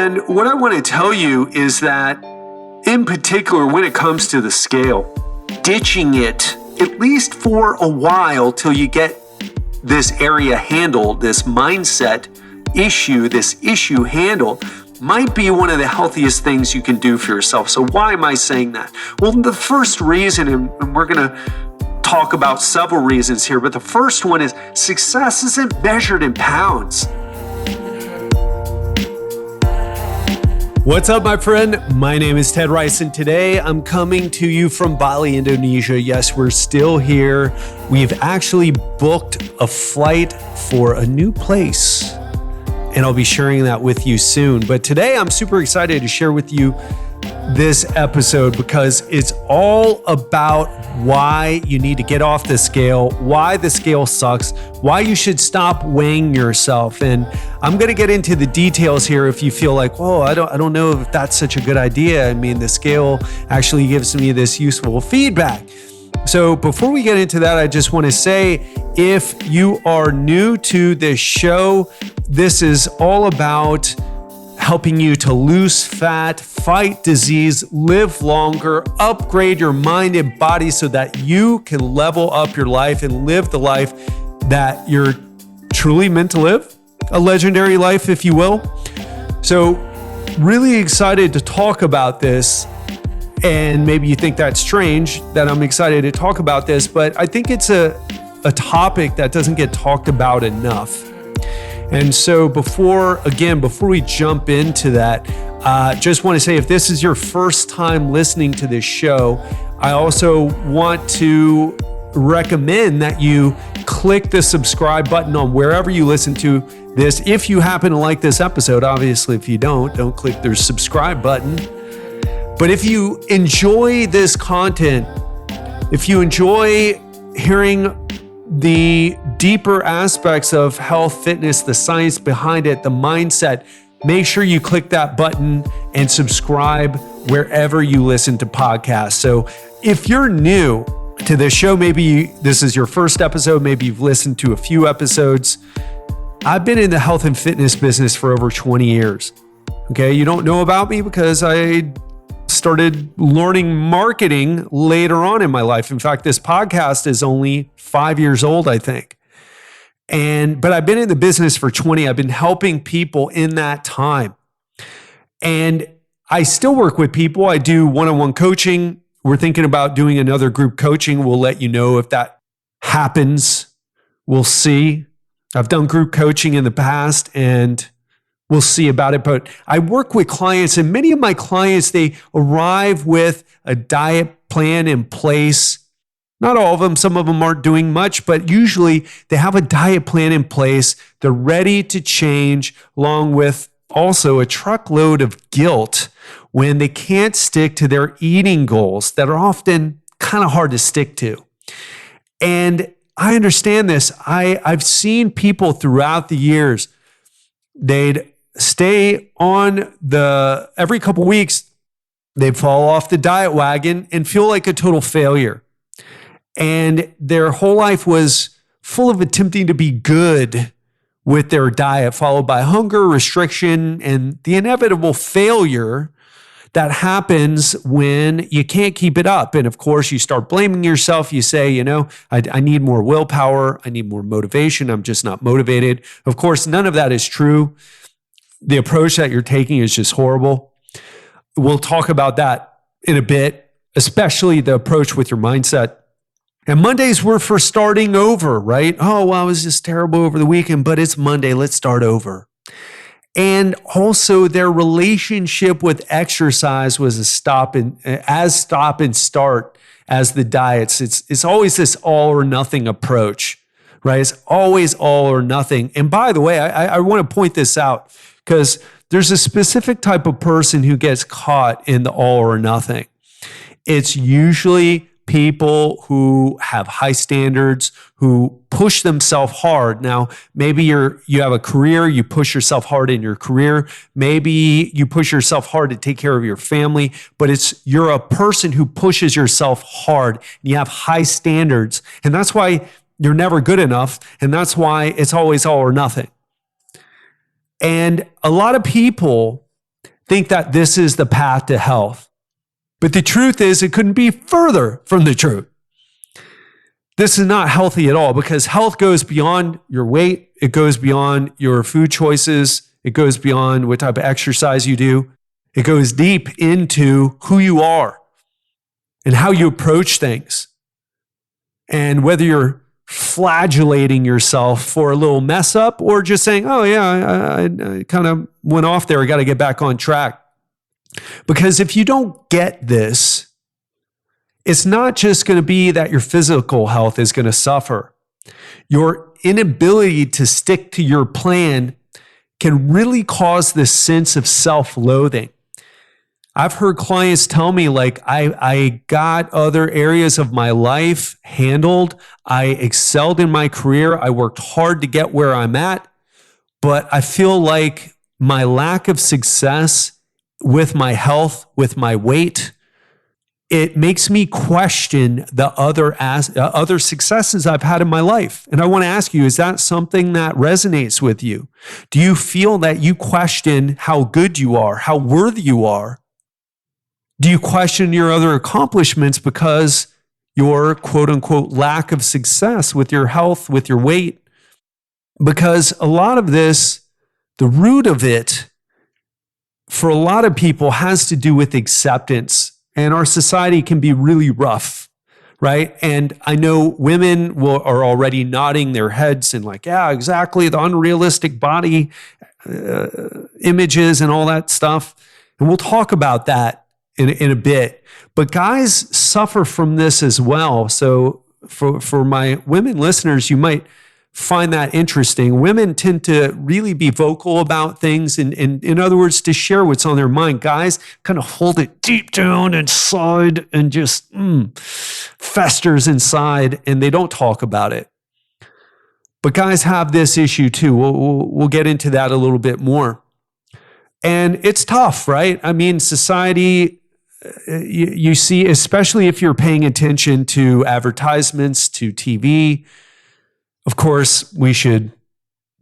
And what I want to tell you is that, in particular, when it comes to the scale, ditching it, at least for a while till you get this area handled, this mindset issue, this issue handled, might be one of the healthiest things you can do for yourself. So why am I saying that? Well, the first reason, and we're going to talk about several reasons here, but the first one is success isn't measured in pounds. What's up, my friend? My name is Ted Ryce, and today I'm coming to you from Bali, Indonesia. Yes, we're still here. We've actually booked a flight for a new place, and I'll be sharing that with you soon. But today I'm super excited to share with you this episode because it's all about why you need to get off the scale, why the scale sucks, why you should stop weighing yourself. And I'm going to get into the details here if you feel like, whoa, I don't know if that's such a good idea. I mean, the scale actually gives me this useful feedback. So before we get into that, I just want to say, if you are new to this show, this is all about helping you to lose fat, fight disease, live longer, upgrade your mind and body so that you can level up your life and live the life that you're truly meant to live, a legendary life, if you will. So really excited to talk about this. And maybe you think that's strange that I'm excited to talk about this, but I think it's a topic that doesn't get talked about enough. And so before we jump into that, just want to say, if this is your first time listening to this show, I also want to recommend that you click the subscribe button on wherever you listen to this. If you happen to like this episode, obviously, if you don't click the subscribe button. But if you enjoy this content, if you enjoy hearing the deeper aspects of health, fitness, the science behind it, the mindset, make sure you click that button and subscribe wherever you listen to podcasts. So if you're new to this show, maybe this is your first episode, maybe you've listened to a few episodes. I've been in the health and fitness business for over 20 years. Okay, you don't know about me because I started learning marketing later on in my life. In fact, this podcast is only 5 years old, I think. But I've been in the business for 20. I've been helping people in that time. And I still work with people. I do one-on-one coaching. We're thinking about doing another group coaching. We'll let you know if that happens. We'll see. I've done group coaching in the past, and we'll see about it. But I work with clients, and many of my clients, they arrive with a diet plan in place. Not all of them, some of them aren't doing much, but usually they have a diet plan in place. They're ready to change, along with also a truckload of guilt when they can't stick to their eating goals that are often kind of hard to stick to. And I understand this. I've seen people throughout the years, they'd stay on every couple weeks, they'd fall off the diet wagon and feel like a total failure. And their whole life was full of attempting to be good with their diet, followed by hunger, restriction, and the inevitable failure that happens when you can't keep it up. And of course, you start blaming yourself. You say, I need more willpower. I need more motivation. I'm just not motivated. Of course, none of that is true. The approach that you're taking is just horrible. We'll talk about that in a bit, especially the approach with your mindset. And Mondays were for starting over, right? Oh, well, I was just terrible over the weekend, but it's Monday. Let's start over. And also their relationship with exercise was stop and start as the diets. It's always this all or nothing approach, right? It's always all or nothing. And by the way, I want to point this out because there's a specific type of person who gets caught in the all or nothing. It's usually people who have high standards, who push themselves hard. Now, maybe you have a career, you push yourself hard in your career. Maybe you push yourself hard to take care of your family, but you're a person who pushes yourself hard. And you have high standards. And that's why you're never good enough. And that's why it's always all or nothing. And a lot of people think that this is the path to health. But the truth is, it couldn't be further from the truth. This is not healthy at all, because health goes beyond your weight. It goes beyond your food choices. It goes beyond what type of exercise you do. It goes deep into who you are and how you approach things. And whether you're flagellating yourself for a little mess up or just saying, oh yeah, I kind of went off there. I got to get back on track. Because if you don't get this, it's not just going to be that your physical health is going to suffer. Your inability to stick to your plan can really cause this sense of self-loathing. I've heard clients tell me, like, I got other areas of my life handled. I excelled in my career. I worked hard to get where I'm at, but I feel like my lack of success with my health, with my weight, it makes me question the other successes I've had in my life. And I want to ask you, is that something that resonates with you? Do you feel that you question how good you are, how worthy you are? Do you question your other accomplishments because your quote unquote lack of success with your health, with your weight? Because a lot of this, the root of it, for a lot of people has to do with acceptance. And our society can be really rough, right? And I know women are already nodding their heads and like, yeah, exactly, the unrealistic body images and all that stuff. And we'll talk about that in a bit. But guys suffer from this as well. So for my women listeners, you might find that interesting. Women tend to really be vocal about things, and in other words, to share what's on their mind. Guys kind of hold it deep down inside and just festers inside, and they don't talk about it. But guys have this issue too. We'll get into that a little bit more. And it's tough, right? I mean, society, you see, especially if you're paying attention to advertisements, to TV. Of course, we should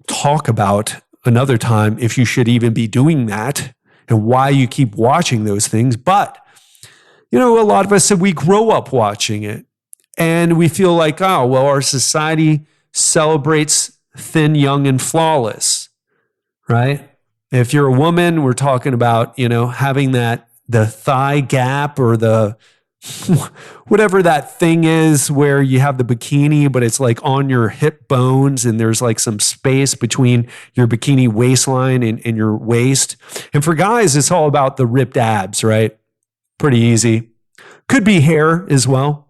talk about another time if you should even be doing that and why you keep watching those things. But, you know, a lot of us said we grow up watching it and we feel like, oh, well, our society celebrates thin, young, and flawless, right? If you're a woman, we're talking about, you know, having the thigh gap or the whatever that thing is where you have the bikini, but it's like on your hip bones and there's like some space between your bikini waistline and your waist. And for guys, it's all about the ripped abs, right? Pretty easy. Could be hair as well.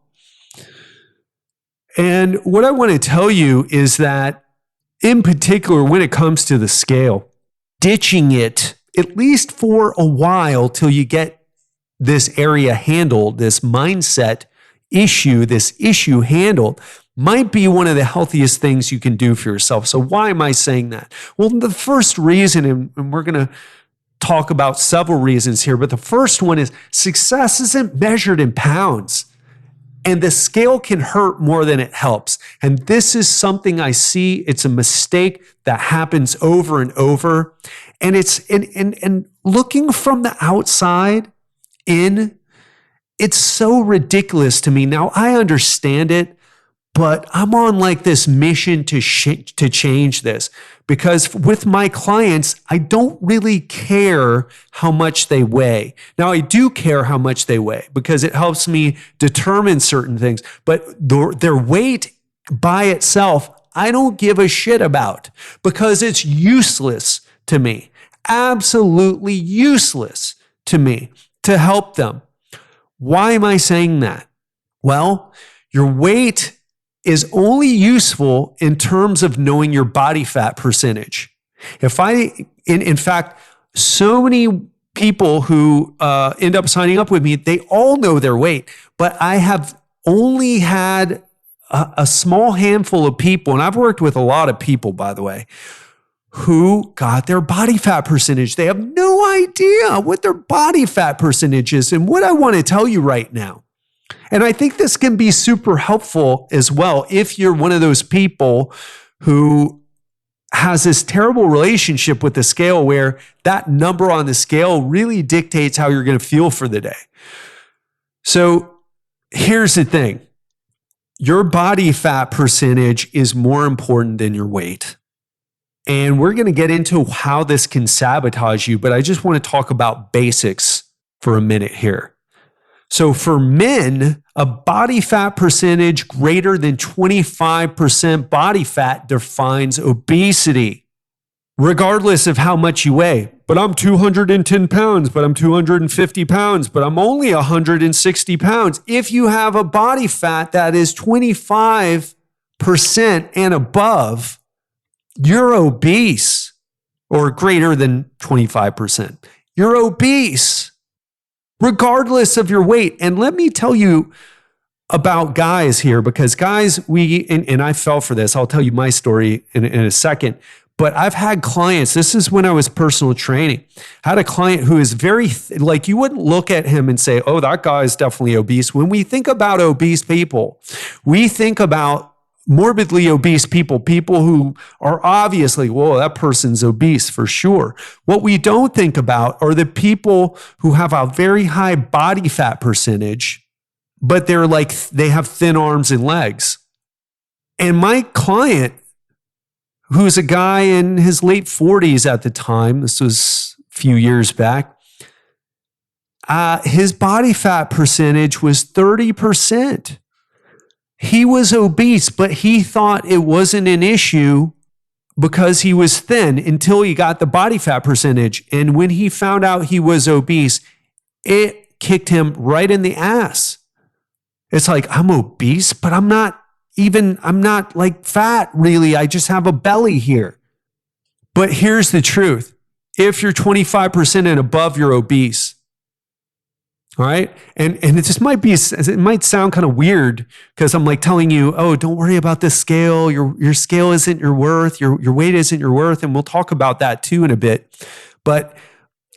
And what I want to tell you is that in particular, when it comes to the scale, ditching it at least for a while till you get this area handled, this mindset issue, this issue handled, might be one of the healthiest things you can do for yourself. So why am I saying that? Well, the first reason, and we're going to talk about several reasons here, but the first one is success isn't measured in pounds. And the scale can hurt more than it helps. And this is something I see. It's a mistake that happens over and over. And it's and looking from the outside in, it's so ridiculous to me. Now, I understand it, but I'm on like this mission to change this, because with my clients, I don't really care how much they weigh. Now, I do care how much they weigh because it helps me determine certain things, but their weight by itself, I don't give a shit about because it's useless to me, absolutely useless to me to help them. Why am I saying that? Well, your weight is only useful in terms of knowing your body fat percentage. In fact, so many people who end up signing up with me, they all know their weight, but I have only had a small handful of people, and I've worked with a lot of people, by the way, who got their body fat percentage. They have no idea what their body fat percentage is. And what I want to tell you right now, and I think this can be super helpful as well if you're one of those people who has this terrible relationship with the scale where that number on the scale really dictates how you're going to feel for the day. So here's the thing. Your body fat percentage is more important than your weight. And we're going to get into how this can sabotage you, but I just want to talk about basics for a minute here. So for men, a body fat percentage greater than 25% body fat defines obesity, regardless of how much you weigh. But I'm 210 pounds, but I'm 250 pounds, but I'm only 160 pounds. If you have a body fat that is 25% and above, you're obese, or greater than 25%. You're obese, regardless of your weight. And let me tell you about guys here, because guys, and I fell for this. I'll tell you my story in a second. But I've had clients, this is when I was personal training, I had a client who is very, like you wouldn't look at him and say, oh, that guy is definitely obese. When we think about obese people, we think about morbidly obese people, people who are obviously, whoa, that person's obese for sure. What we don't think about are the people who have a very high body fat percentage, but they have thin arms and legs. And my client, who's a guy in his late 40s at the time, this was a few years back, his body fat percentage was 30%. He was obese, but he thought it wasn't an issue because he was thin until he got the body fat percentage. And when he found out he was obese, it kicked him right in the ass. It's like, I'm obese, but I'm not like fat really. I just have a belly here. But here's the truth. If you're 25% and above, you're obese. All right. And it might sound kind of weird because I'm like telling you, oh, don't worry about this scale. Your scale isn't your worth. Your weight isn't your worth. And we'll talk about that too in a bit. But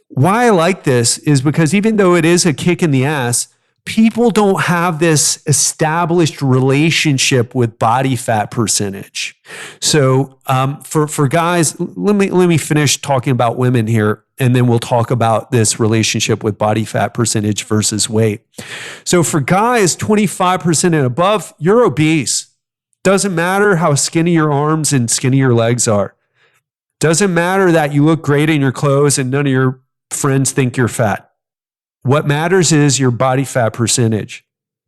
why I like this is because even though it is a kick in the ass, people don't have this established relationship with body fat percentage. So for guys, let me finish talking about women here, and then we'll talk about this relationship with body fat percentage versus weight. So for guys, 25% and above, you're obese. Doesn't matter how skinny your arms and skinny your legs are. Doesn't matter that you look great in your clothes and none of your friends think you're fat. What matters is your body fat percentage.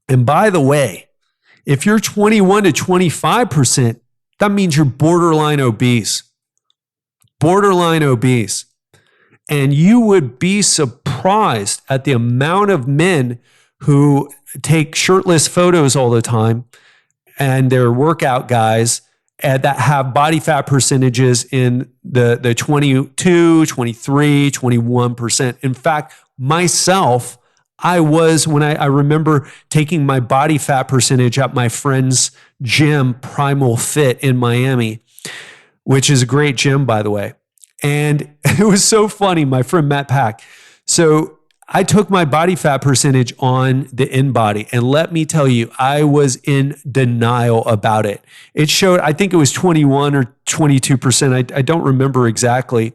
And by the way, if you're 21 to 25%, that means you're borderline obese. Borderline obese. And you would be surprised at the amount of men who take shirtless photos all the time and they're workout guys that have body fat percentages in the 22, 23, 21%. In fact, myself, I remember taking my body fat percentage at my friend's gym, Primal Fit in Miami, which is a great gym, by the way. And it was so funny, my friend Matt Pack. So I took my body fat percentage on the InBody, and let me tell you, I was in denial about it. It showed, I think it was 21 or 22%. I don't remember exactly.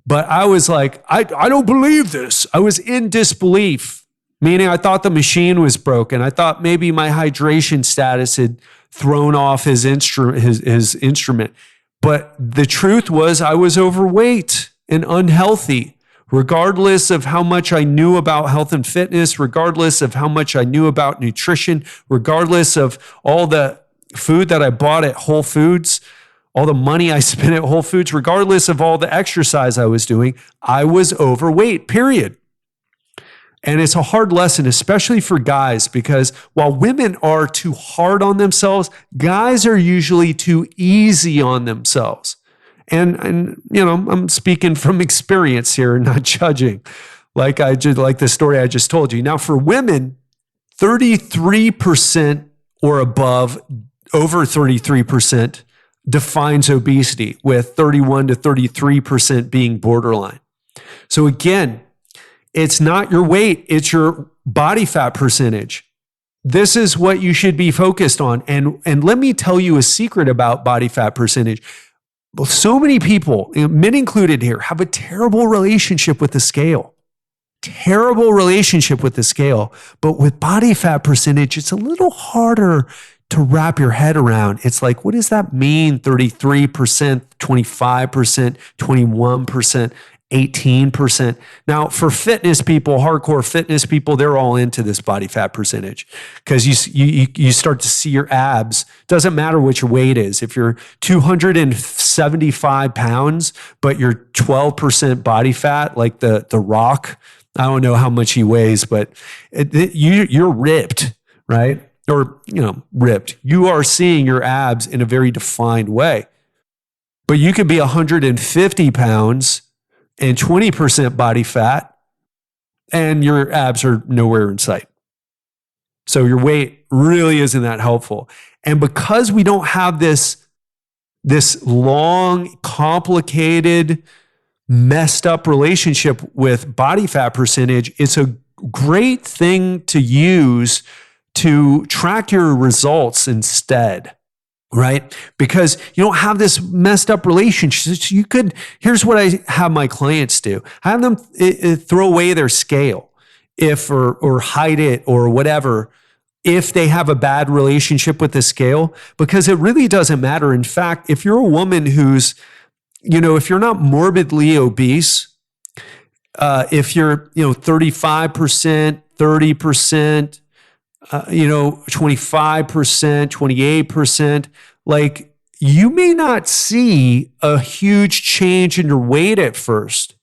But I was like, I don't believe this. I was in disbelief, meaning I thought the machine was broken. I thought maybe my hydration status had thrown off his instrument. But the truth was I was overweight and unhealthy, regardless of how much I knew about health and fitness, regardless of how much I knew about nutrition, regardless of all the food that I bought at Whole Foods, all the money I spent at Whole Foods, regardless of all the exercise I was doing, I was overweight, period. And it's a hard lesson, especially for guys, because while women are too hard on themselves, guys are usually too easy on themselves. And you know, I'm speaking from experience here, not judging, like the story I just told you. Now, for women, 33% or above, over 33%, defines obesity, with 31 to 33% being borderline. So again, it's not your weight, it's your body fat percentage. This is what you should be focused on. And let me tell you a secret about body fat percentage. So many people, men included here, have a terrible relationship with the scale. Terrible relationship with the scale. But with body fat percentage, it's a little harder to wrap your head around. It's like, what does that mean? 33%, 25%, 21%, 18%. Now, for fitness people, hardcore fitness people, they're all into this body fat percentage because you start to see your abs. Doesn't matter what your weight is. If you're 275 pounds, but you're 12% body fat, like the Rock, I don't know how much he weighs, but you're ripped, right? Or, ripped. You are seeing your abs in a very defined way. But you could be 150 pounds and 20% body fat, and your abs are nowhere in sight. So your weight really isn't that helpful. And because we don't have this long, complicated, messed up relationship with body fat percentage, it's a great thing to use to track your results instead. Right? Because you don't have this messed up relationship. Here's what I have my clients do. I have them throw away their scale or hide it or whatever if they have a bad relationship with the scale, because it really doesn't matter. In fact, if you're a woman who's, if you're not morbidly obese, if you're, 35%, 30%, 25%, 28%, like you may not see a huge change in your weight at first,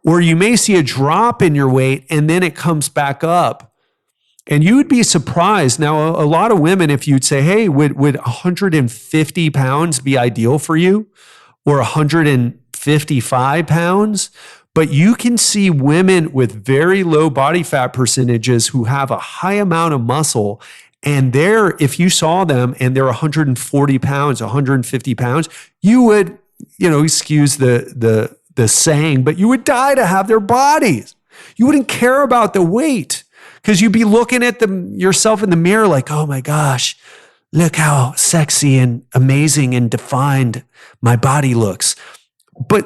or you may see a drop in your weight and then it comes back up. And you would be surprised. Now, a lot of women, if you'd say, hey, would 150 pounds be ideal for you, or 155 pounds? But you can see women with very low body fat percentages who have a high amount of muscle. And if you saw them and they're 140 pounds, 150 pounds, you would, excuse the saying, but you would die to have their bodies. You wouldn't care about the weight because you'd be looking at yourself in the mirror like, oh my gosh, look how sexy and amazing and defined my body looks. But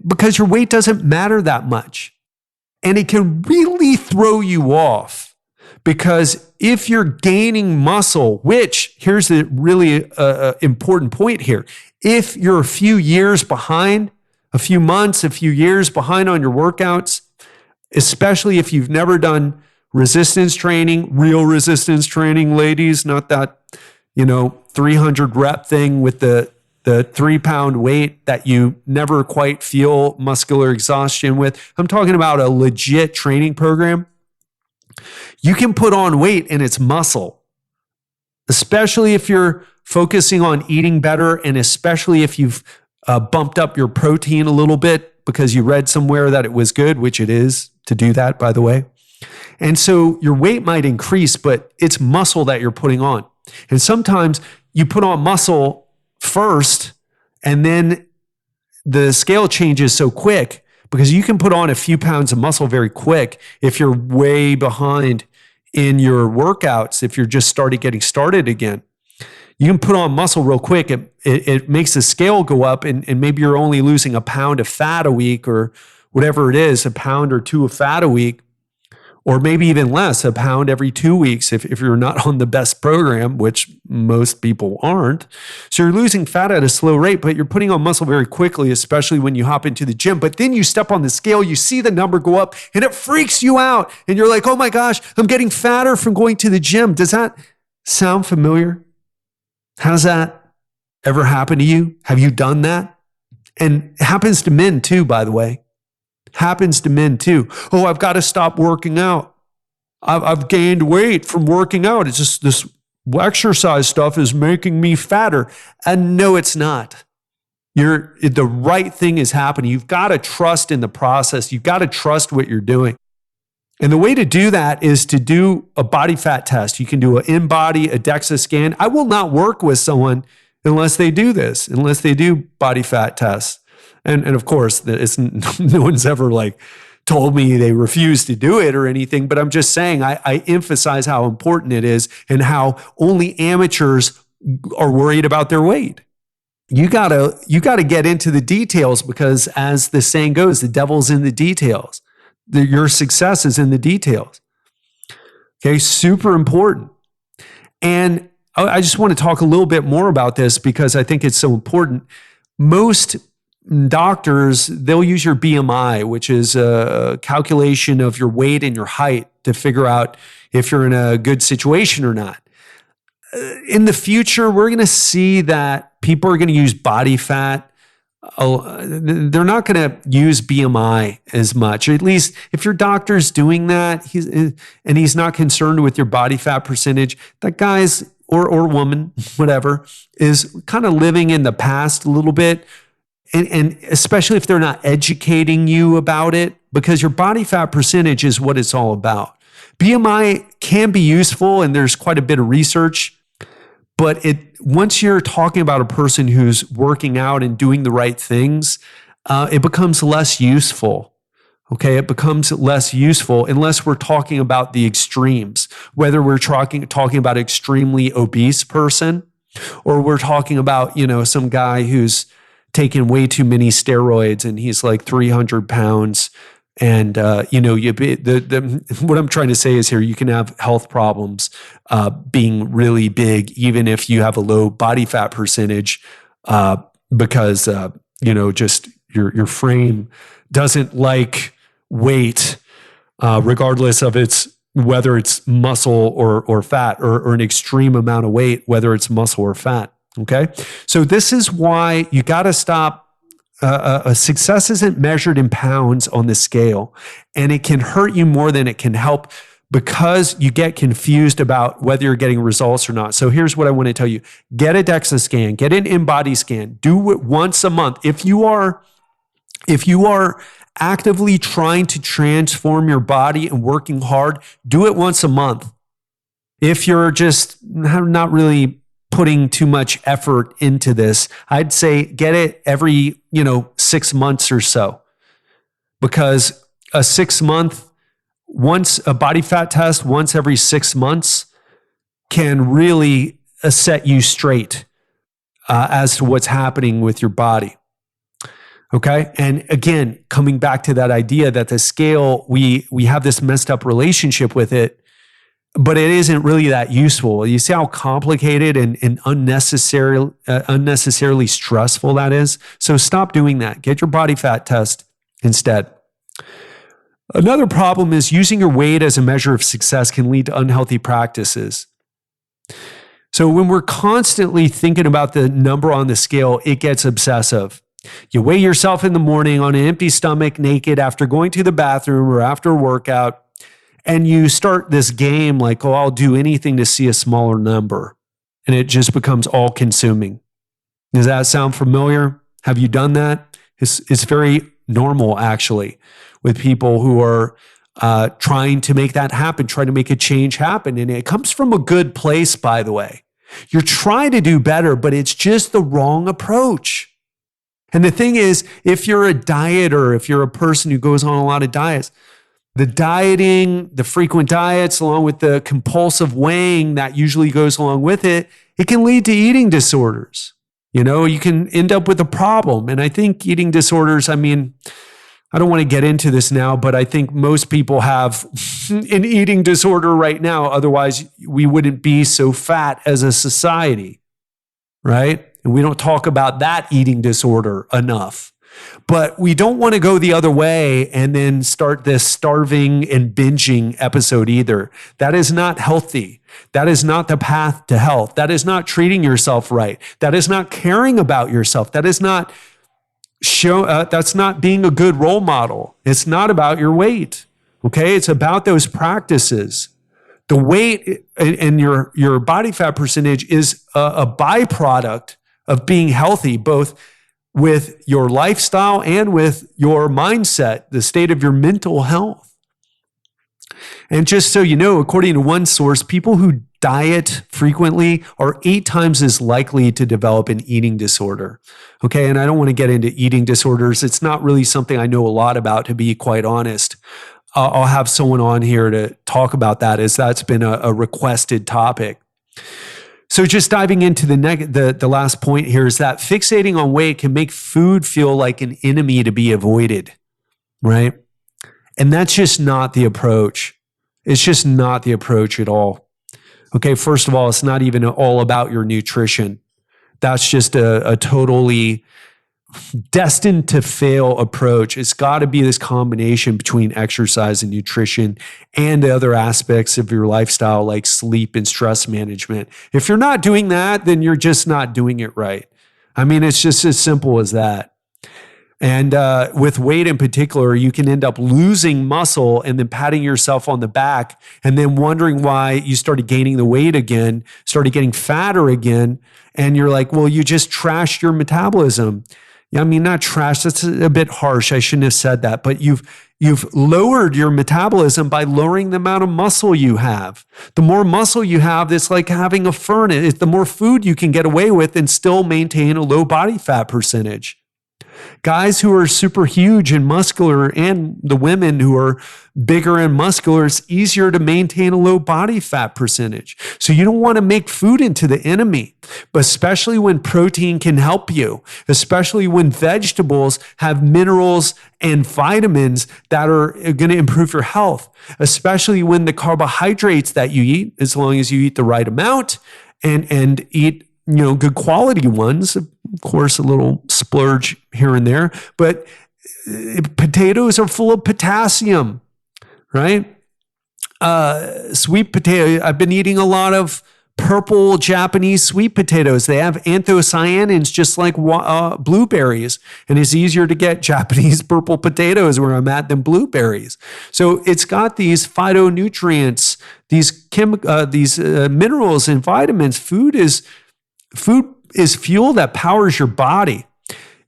because your weight doesn't matter that much. And it can really throw you off, because if you're gaining muscle, which here's the really important point here. If you're a few years behind, a few months, a few years behind on your workouts, especially if you've never done resistance training, real resistance training, ladies, not that, 300 rep thing with the 3-pound weight that you never quite feel muscular exhaustion with. I'm talking about a legit training program. You can put on weight and it's muscle, especially if you're focusing on eating better, and especially if you've bumped up your protein a little bit because you read somewhere that it was good, which it is to do that, by the way. And so your weight might increase, but it's muscle that you're putting on. And sometimes you put on muscle first, and then the scale changes so quick, because you can put on a few pounds of muscle very quick if you're way behind in your workouts. If you're just getting started again, you can put on muscle real quick. It makes the scale go up, and maybe you're only losing a pound of fat a week, or whatever it is, a pound or two of fat a week. Or maybe even less, a pound every 2 weeks if you're not on the best program, which most people aren't. So you're losing fat at a slow rate, but you're putting on muscle very quickly, especially when you hop into the gym. But then you step on the scale, you see the number go up, and it freaks you out. And you're like, oh my gosh, I'm getting fatter from going to the gym. Does that sound familiar? Has that ever happened to you? Have you done that? And it happens to men too, by the way. Happens to men too. Oh, I've got to stop working out. I've gained weight from working out. It's just this exercise stuff is making me fatter. And no, it's not. The right thing is happening. You've got to trust in the process. You've got to trust what you're doing. And the way to do that is to do a body fat test. You can do an in-body, a DEXA scan. I will not work with someone unless they do this, unless they do body fat tests. And of course, no one's ever told me they refuse to do it or anything, but I'm just saying I emphasize how important it is and how only amateurs are worried about their weight. you gotta get into the details, because as the saying goes, the devil's in the details. Your success is in the details. Okay, super important. And I just want to talk a little bit more about this because I think it's so important. Most doctors, they'll use your BMI, which is a calculation of your weight and your height to figure out if you're in a good situation or not. In the future, we're going to see that people are going to use body fat. They're not going to use BMI as much. Or at least if your doctor's doing that, he's not concerned with your body fat percentage, that guy's or woman, whatever, is kind of living in the past a little bit. And especially if they're not educating you about it, because your body fat percentage is what it's all about. BMI can be useful, and there's quite a bit of research, but once you're talking about a person who's working out and doing the right things, it becomes less useful. Okay, it becomes less useful unless we're talking about the extremes, whether we're talking about extremely obese person, or we're talking about, some guy who's taking way too many steroids and he's like 300 pounds. And, what I'm trying to say is here, you can have health problems being really big, even if you have a low body fat percentage, because, just your frame doesn't like weight, regardless of whether it's muscle or fat, or an extreme amount of weight, whether it's muscle or fat. Okay. So this is why you got to stop. A success isn't measured in pounds on the scale, and it can hurt you more than it can help, because you get confused about whether you're getting results or not. So here's what I want to tell you. Get a DEXA scan, get an in-body scan, do it once a month. If you are actively trying to transform your body and working hard, do it once a month. If you're just not really putting too much effort into this, I'd say get it every, 6 months or so, because a body fat test once every 6 months can really set you straight as to what's happening with your body. Okay. And again, coming back to that idea that the scale, we have this messed up relationship with it, but it isn't really that useful. You see how complicated and unnecessarily stressful that is? So stop doing that. Get your body fat test instead. Another problem is using your weight as a measure of success can lead to unhealthy practices. So when we're constantly thinking about the number on the scale, it gets obsessive. You weigh yourself in the morning on an empty stomach, naked, after going to the bathroom or after a workout, and you start this game like, oh, I'll do anything to see a smaller number. And it just becomes all consuming. Does that sound familiar? Have you done that? It's very normal, actually, with people who are trying to make that happen, trying to make a change happen. And it comes from a good place, by the way. You're trying to do better, but it's just the wrong approach. And the thing is, if you're a dieter, if you're a person who goes on a lot of diets, the dieting, the frequent diets, along with the compulsive weighing that usually goes along with it, it can lead to eating disorders. You can end up with a problem. And I think eating disorders, I don't want to get into this now, but I think most people have an eating disorder right now. Otherwise, we wouldn't be so fat as a society, right? And we don't talk about that eating disorder enough. But we don't want to go the other way and then start this starving and binging episode either. That is not healthy. That is not the path to health. That is not treating yourself right. That is not caring about yourself. That is not that's not being a good role model. It's not about your weight. Okay? It's about those practices. The weight and your body fat percentage is a byproduct of being healthy, both with your lifestyle and with your mindset, the state of your mental health. And just so you know, according to one source, people who diet frequently are 8 times as likely to develop an eating disorder. Okay, and I don't want to get into eating disorders. It's not really something I know a lot about, to be quite honest. I'll have someone on here to talk about that, as that's been a requested topic. So just diving into the last point here is that fixating on weight can make food feel like an enemy to be avoided, right? And that's just not the approach. It's just not the approach at all. Okay, first of all, it's not even all about your nutrition. That's just a totally destined to fail approach. It's got to be this combination between exercise and nutrition and the other aspects of your lifestyle like sleep and stress management. If you're not doing that, then you're just not doing it right. I mean, it's just as simple as that. And with weight in particular, you can end up losing muscle and then patting yourself on the back and then wondering why you started gaining the weight again, started getting fatter again. And you're like, well, you just trashed your metabolism. I mean, not trash, that's a bit harsh. I shouldn't have said that, but you've lowered your metabolism by lowering the amount of muscle you have. The more muscle you have, it's like having a furnace. It's the more food you can get away with and still maintain a low body fat percentage. Guys who are super huge and muscular and the women who are bigger and muscular, it's easier to maintain a low body fat percentage. So you don't want to make food into the enemy, but especially when protein can help you, especially when vegetables have minerals and vitamins that are going to improve your health, especially when the carbohydrates that you eat, as long as you eat the right amount and eat good quality ones, of course, a little splurge here and there, but potatoes are full of potassium, right? Sweet potato, I've been eating a lot of purple Japanese sweet potatoes. They have anthocyanins just like blueberries, and it's easier to get Japanese purple potatoes where I'm at than blueberries. So it's got these phytonutrients, these minerals and vitamins. Food is fuel that powers your body.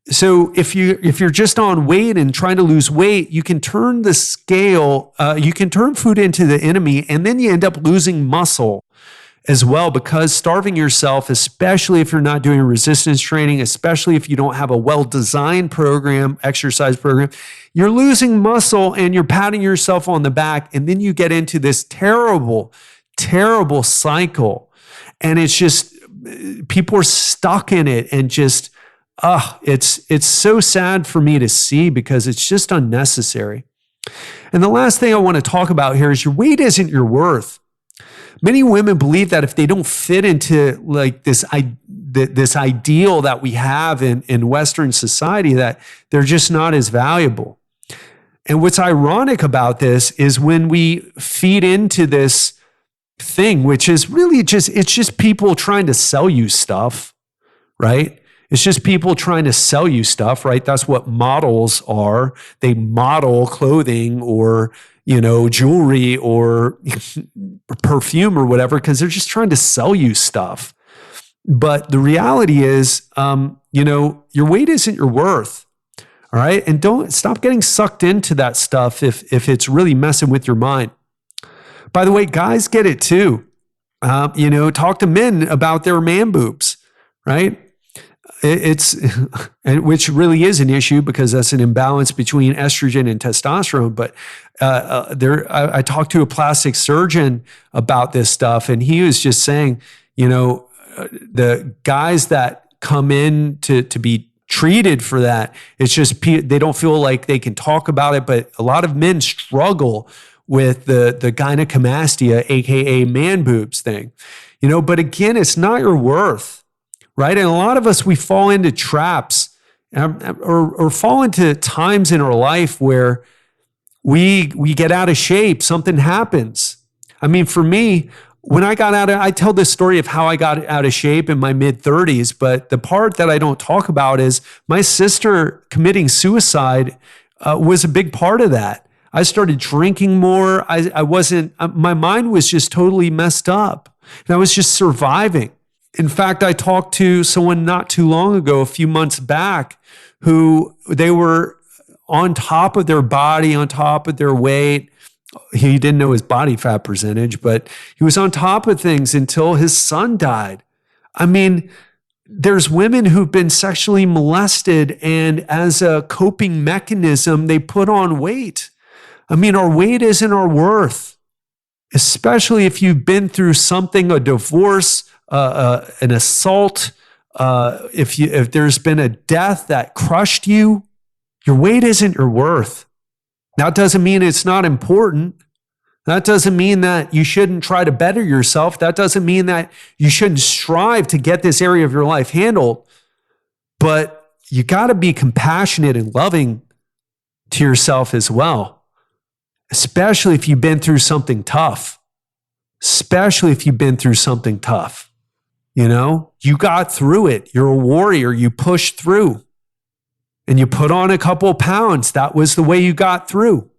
So if you're just on weight and trying to lose weight, you can turn the scale, you can turn food into the enemy, and then you end up losing muscle as well, because starving yourself, especially if you're not doing resistance training, especially if you don't have a well-designed program, exercise program, you're losing muscle and you're patting yourself on the back, and then you get into this terrible, terrible cycle. And it's just, people are stuck in it, and just, it's so sad for me to see because it's just unnecessary. And the last thing I want to talk about here is your weight isn't your worth. Many women believe that if they don't fit into like this ideal that we have in Western society, that they're just not as valuable. And what's ironic about this is when we feed into this thing, which is really it's just people trying to sell you stuff, right? It's just people trying to sell you stuff, right? That's what models are. They model clothing or, jewelry or perfume or whatever, because they're just trying to sell you stuff. But the reality is, your weight isn't your worth. All right. And don't stop getting sucked into that stuff if it's really messing with your mind. By the way, guys get it too. Talk to men about their man boobs, right? Which really is an issue because that's an imbalance between estrogen and testosterone. But I talked to a plastic surgeon about this stuff, and he was just saying, the guys that come in to be treated for that, it's just they don't feel like they can talk about it. But a lot of men struggle with the gynecomastia, aka man boobs thing, But again, it's not your worth. Right. And a lot of us, we fall into traps or fall into times in our life where we get out of shape. Something happens. I mean, for me, when I tell this story of how I got out of shape in my mid-30s, but the part that I don't talk about is my sister committing suicide was a big part of that. I started drinking more. My mind was just totally messed up, and I was just surviving. In fact, I talked to someone not too long ago, a few months back, who they were on top of their body, on top of their weight. He didn't know his body fat percentage, but he was on top of things until his son died. I mean, there's women who've been sexually molested, and as a coping mechanism, they put on weight. I mean, our weight isn't our worth, especially if you've been through something, a divorce, an assault, if there's been a death that crushed you, your weight isn't your worth. That doesn't mean it's not important. That doesn't mean that you shouldn't try to better yourself. That doesn't mean that you shouldn't strive to get this area of your life handled. But you got to be compassionate and loving to yourself as well, especially if you've been through something tough. Especially if you've been through something tough. You know, you got through it. You're a warrior. You pushed through and you put on a couple of pounds. That was the way you got through.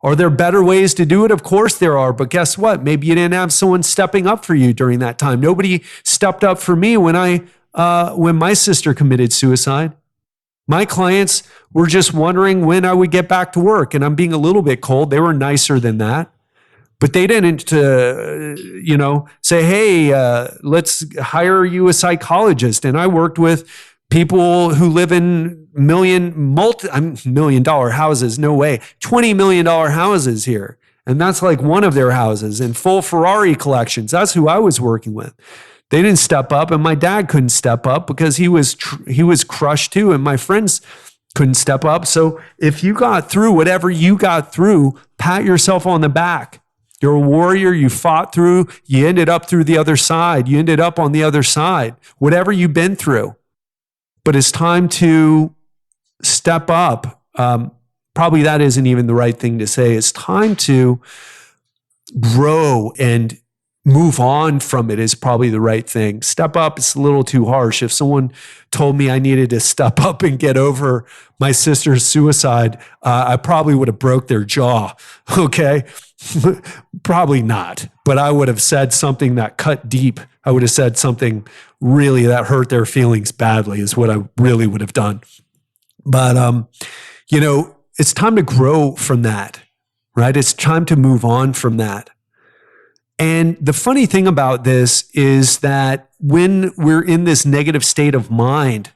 Are there better ways to do it? Of course there are. But guess what? Maybe you didn't have someone stepping up for you during that time. Nobody stepped up for me when my sister committed suicide. My clients were just wondering when I would get back to work. And I'm being a little bit cold. They were nicer than that. But they didn't, say, hey, let's hire you a psychologist. And I worked with people who live in $1 million houses. No way. $20 million houses here. And that's like one of their houses and full Ferrari collections. That's who I was working with. They didn't step up, and my dad couldn't step up because he was crushed too. And my friends couldn't step up. So if you got through whatever you got through, pat yourself on the back. You're a warrior. You fought through. You ended up through the other side. You ended up on the other side. Whatever you've been through. But it's time to step up. Probably that isn't even the right thing to say. It's time to grow and move on from it is probably the right thing. Step up, it's a little too harsh. If someone told me I needed to step up and get over my sister's suicide, I probably would have broke their jaw, okay? Probably not, but I would have said something that cut deep. I would have said something really that hurt their feelings badly is what I really would have done. But, it's time to grow from that, right? It's time to move on from that. And the funny thing about this is that when we're in this negative state of mind,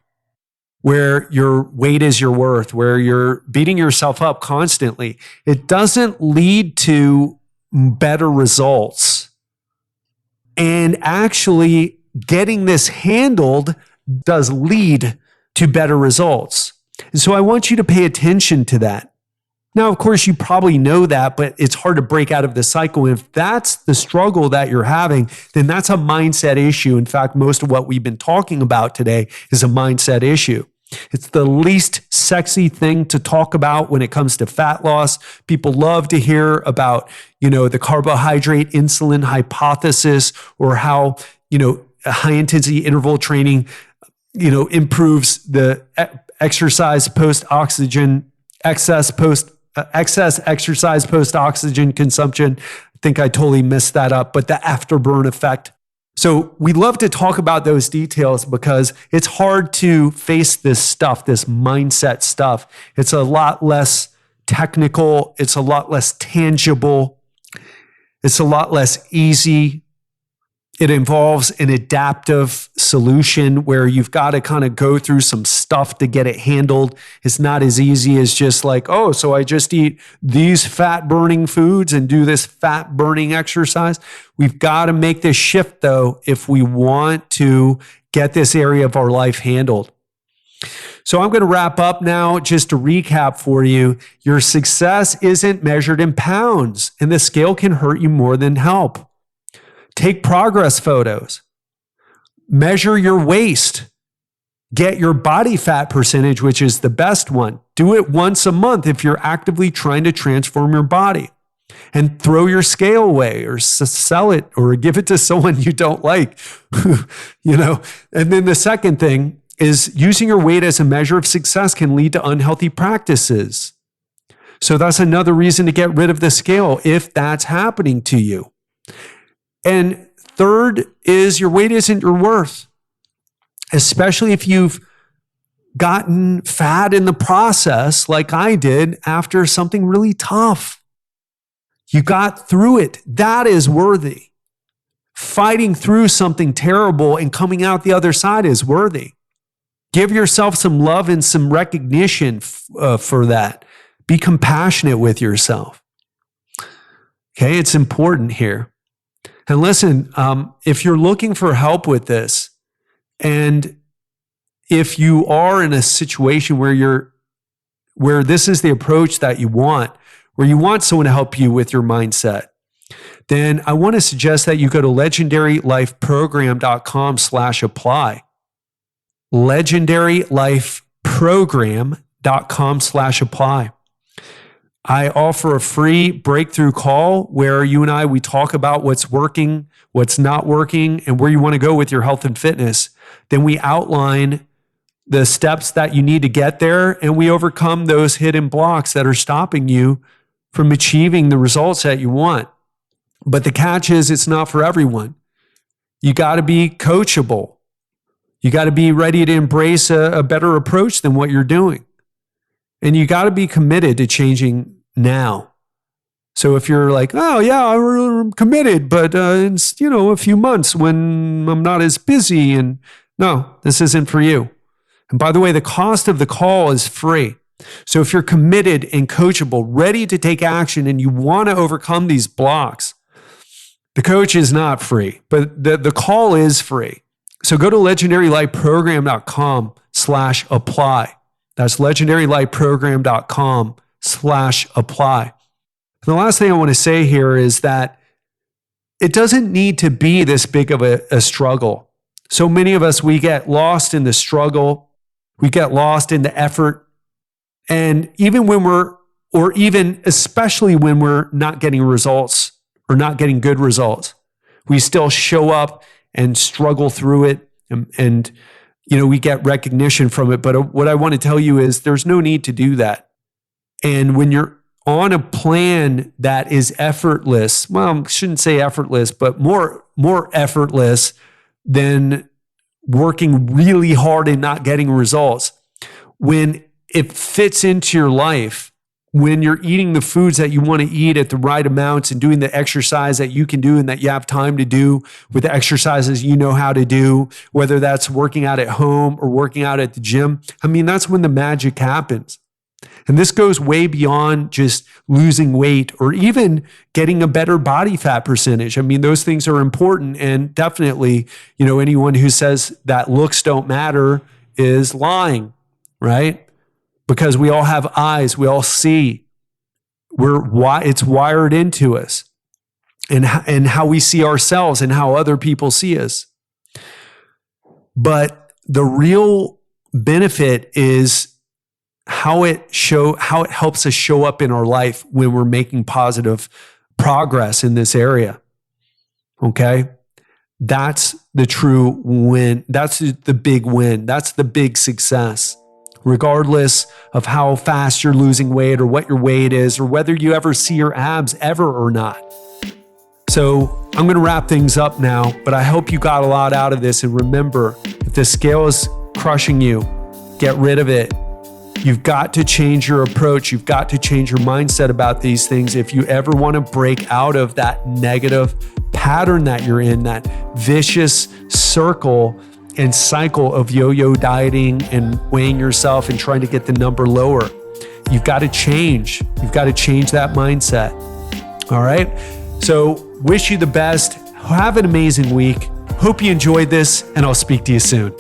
where your weight is your worth, where you're beating yourself up constantly, it doesn't lead to better results. And actually getting this handled does lead to better results. And so I want you to pay attention to that. Now, of course, you probably know that, but it's hard to break out of the cycle. And if that's the struggle that you're having, then that's a mindset issue. In fact, most of what we've been talking about today is a mindset issue. It's the least sexy thing to talk about when it comes to fat loss. People love to hear about, the carbohydrate insulin hypothesis or how, high intensity interval training, improves the exercise post-oxygen, excess exercise post-oxygen consumption. I think I totally messed that up, but the afterburn effect. So we love to talk about those details because it's hard to face this stuff, this mindset stuff. It's a lot less technical. It's a lot less tangible. It's a lot less easy. It involves an adaptive solution where you've got to kind of go through some stuff to get it handled. It's not as easy as just like, oh, so I just eat these fat burning foods and do this fat burning exercise. We've got to make this shift though, if we want to get this area of our life handled. So I'm going to wrap up now. Just to recap for you, your success isn't measured in pounds, and the scale can hurt you more than help. Take progress photos. Measure your waist. Get your body fat percentage, which is the best one. Do it once a month if you're actively trying to transform your body. And throw your scale away or sell it or give it to someone you don't like. And then the second thing is using your weight as a measure of success can lead to unhealthy practices. So that's another reason to get rid of the scale if that's happening to you. And third is your weight isn't your worth, especially if you've gotten fat in the process like I did after something really tough. You got through it. That is worthy. Fighting through something terrible and coming out the other side is worthy. Give yourself some love and some recognition for that. Be compassionate with yourself. Okay, it's important here. And listen, if you're looking for help with this, and if you are in a situation where this is the approach that you want, where you want someone to help you with your mindset, then I want to suggest that you go to legendarylifeprogram.com/apply. legendarylifeprogram.com/apply. I offer a free breakthrough call where you and we talk about what's working, what's not working, and where you want to go with your health and fitness. Then we outline the steps that you need to get there, and we overcome those hidden blocks that are stopping you from achieving the results that you want. But the catch is, it's not for everyone. You got to be coachable. You got to be ready to embrace a better approach than what you're doing. And you got to be committed to changing now. So if you're like, oh yeah, I'm committed, but in a few months when I'm not as busy, and no, this isn't for you. And by the way, the cost of the call is free. So if you're committed and coachable, ready to take action, and you want to overcome these blocks, the coach is not free, but the call is free. So go to legendarylifeprogram.com/apply. That's legendarylifeprogram.com/apply. And the last thing I want to say here is that it doesn't need to be this big of a struggle. So many of us, we get lost in the struggle. We get lost in the effort. And even especially when we're not getting results or not getting good results, we still show up and struggle through it. And we get recognition from it. But what I want to tell you is there's no need to do that. And when you're on a plan that is effortless, well, I shouldn't say effortless, but more effortless than working really hard and not getting results. When it fits into your life, when you're eating the foods that you want to eat at the right amounts and doing the exercise that you can do and that you have time to do with the exercises you know how to do, whether that's working out at home or working out at the gym, that's when the magic happens. And this goes way beyond just losing weight or even getting a better body fat percentage. Those things are important, and definitely, anyone who says that looks don't matter is lying, right? Because we all have eyes, we all see. It's wired into us, and how we see ourselves and how other people see us. But the real benefit is how it helps us show up in our life when we're making positive progress in this area. Okay? That's the true win. That's the big win. That's the big success. Regardless of how fast you're losing weight or what your weight is or whether you ever see your abs ever or not. So I'm going to wrap things up now, but I hope you got a lot out of this. And remember, if the scale is crushing you, get rid of it. You've got to change your approach. You've got to change your mindset about these things. If you ever want to break out of that negative pattern that you're in, that vicious circle and cycle of yo-yo dieting and weighing yourself and trying to get the number lower, you've got to change. You've got to change that mindset. All right? So wish you the best. Have an amazing week. Hope you enjoyed this, and I'll speak to you soon.